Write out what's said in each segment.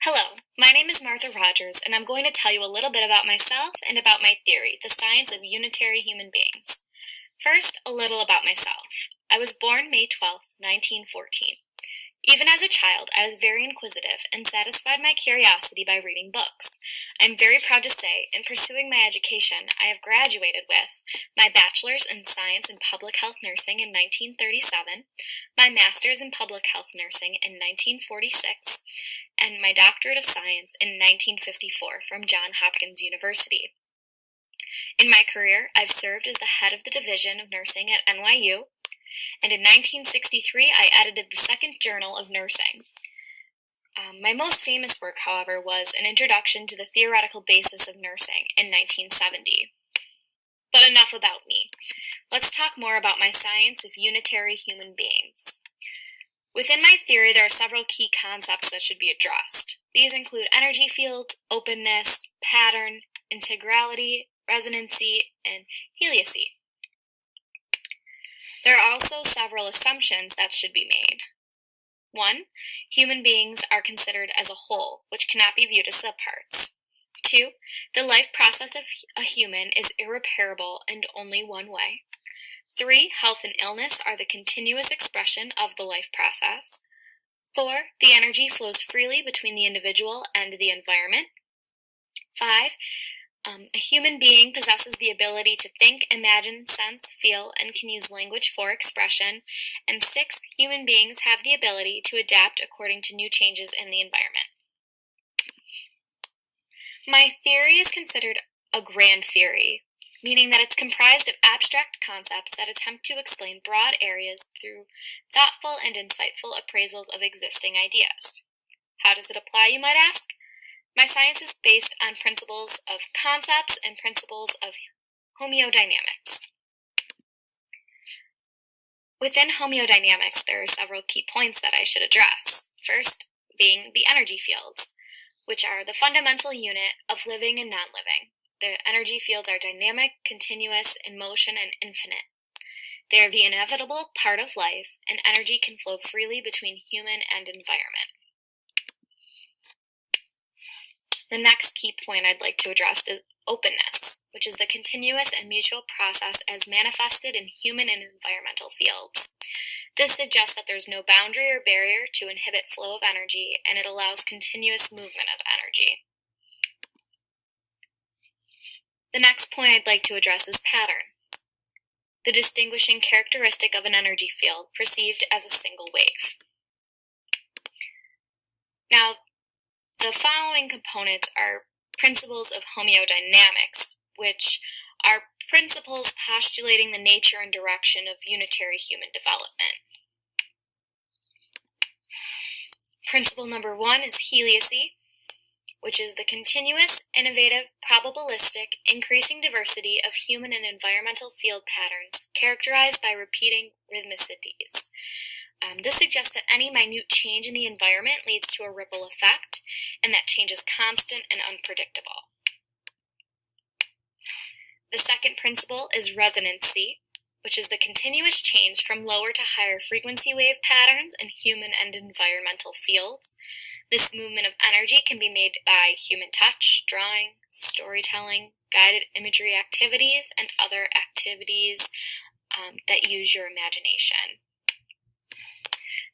Hello, my name is Martha Rogers, and I'm going to tell you a little bit about myself and about my theory, the science of unitary human beings. First, a little about myself. I was born May 12, 1914. Even as a child, I was very inquisitive and satisfied my curiosity by reading books. I'm very proud to say, in pursuing my education, I have graduated with my bachelor's in science and public health nursing in 1937, my master's in public health nursing in 1946, and my doctorate of science in 1954 from Johns Hopkins University. In my career, I've served as the head of the Division of Nursing at NYU, and in 1963 I edited the Second Journal of Nursing. My most famous work, however, was An Introduction to the Theoretical Basis of Nursing in 1970. But enough about me. Let's talk more about my science of unitary human beings. Within my theory, there are several key concepts that should be addressed. These include energy fields, openness, pattern, integrality, resonancy, and heliacy. There are also several assumptions that should be made. 1. Human beings are considered as a whole, which cannot be viewed as subparts. 2. The life process of a human is irreparable and only one way. 3. Health and illness are the continuous expression of the life process. 4. The energy flows freely between the individual and the environment. 5. A human being possesses the ability to think, imagine, sense, feel, and can use language for expression. And 6. Human beings have the ability to adapt according to new changes in the environment. My theory is considered a grand theory, meaning that it's comprised of abstract concepts that attempt to explain broad areas through thoughtful and insightful appraisals of existing ideas. How does it apply, you might ask? My science is based on principles of concepts and principles of homeodynamics. Within homeodynamics, there are several key points that I should address. First, being the energy fields, which are the fundamental unit of living and non-living. The energy fields are dynamic, continuous, in motion, and infinite. They are the inevitable part of life, and energy can flow freely between human and environment. The next key point I'd like to address is openness, which is the continuous and mutual process as manifested in human and environmental fields. This suggests that there's no boundary or barrier to inhibit flow of energy, and it allows continuous movement of energy. The next point I'd like to address is pattern, the distinguishing characteristic of an energy field perceived as a single wave. Now, the following components are principles of homeodynamics, which are principles postulating the nature and direction of unitary human development. Principle number 1 is heliacy, which is the continuous, innovative, probabilistic, increasing diversity of human and environmental field patterns characterized by repeating rhythmicities. This suggests that any minute change in the environment leads to a ripple effect, and that change is constant and unpredictable. The second principle is resonancy, which is the continuous change from lower to higher frequency wave patterns in human and environmental fields. This movement of energy can be made by human touch, drawing, storytelling, guided imagery activities, and other activities that use your imagination.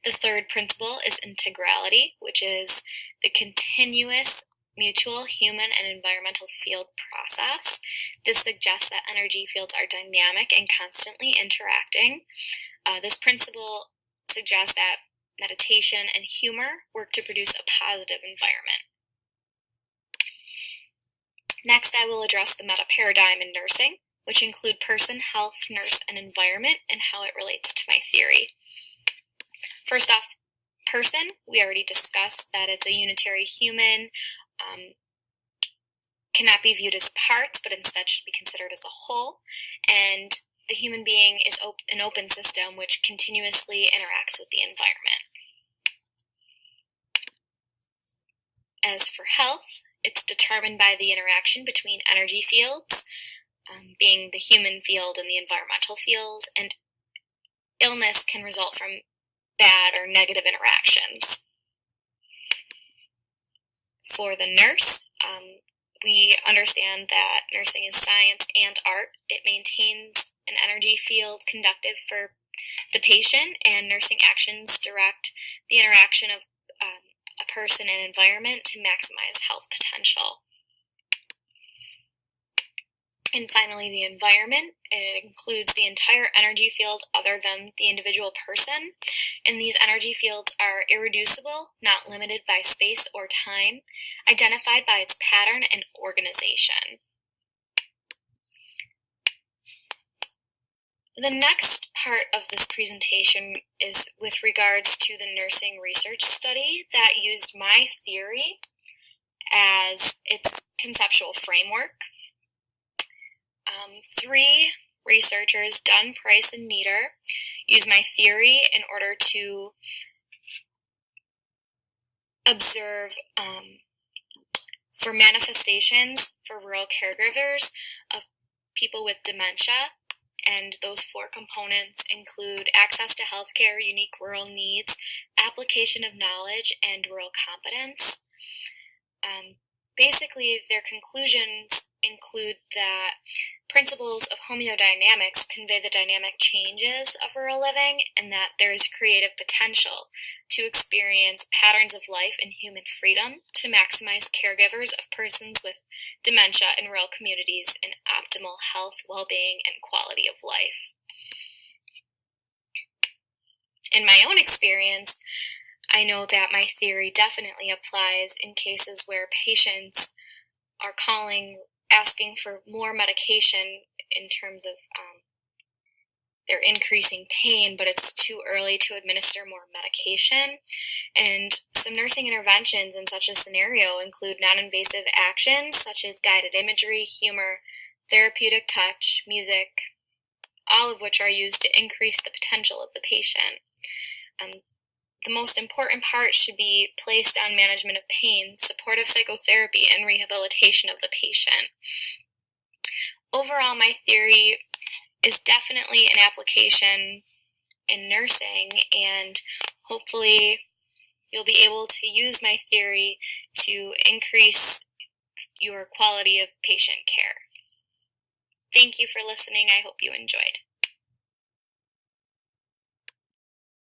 The third principle is integrality, which is the continuous mutual human and environmental field process. This suggests that energy fields are dynamic and constantly interacting. This principle suggests that meditation and humor work to produce a positive environment. Next, I will address the meta paradigm in nursing, which include person, health, nurse, and environment, and how it relates to my theory. First off, person, we already discussed that it's a unitary human, cannot be viewed as parts, but instead should be considered as a whole, and the human being is an open system which continuously interacts with the environment. As for health, it's determined by the interaction between energy fields, being the human field and the environmental field, and illness can result from bad or negative interactions. For the nurse, we understand that nursing is science and art. It maintains an energy field conductive for the patient, and nursing actions direct the interaction of a person and environment to maximize health potential. And finally, the environment. It includes the entire energy field other than the individual person. And these energy fields are irreducible, not limited by space or time, identified by its pattern and organization. The next part of this presentation is with regards to the nursing research study that used my theory as its conceptual framework. 3 researchers, Dunn, Price, and Nieder, used my theory in order to observe for manifestations for rural caregivers of people with dementia. And those 4 components include access to healthcare, unique rural needs, application of knowledge, and rural competence. Basically, their conclusions include that principles of homeodynamics convey the dynamic changes of rural living, and that there is creative potential to experience patterns of life and human freedom to maximize caregivers of persons with dementia in rural communities in optimal health, well-being, and quality of life. In my own experience, I know that my theory definitely applies in cases where patients are asking for more medication in terms of they're increasing pain, but it's too early to administer more medication. And some nursing interventions in such a scenario include non-invasive actions such as guided imagery, humor, therapeutic touch, music, all of which are used to increase the potential of the patient. The most important part should be placed on management of pain, supportive psychotherapy, and rehabilitation of the patient. Overall, my theory is definitely an application in nursing, and hopefully you'll be able to use my theory to increase your quality of patient care. Thank you for listening. I hope you enjoyed.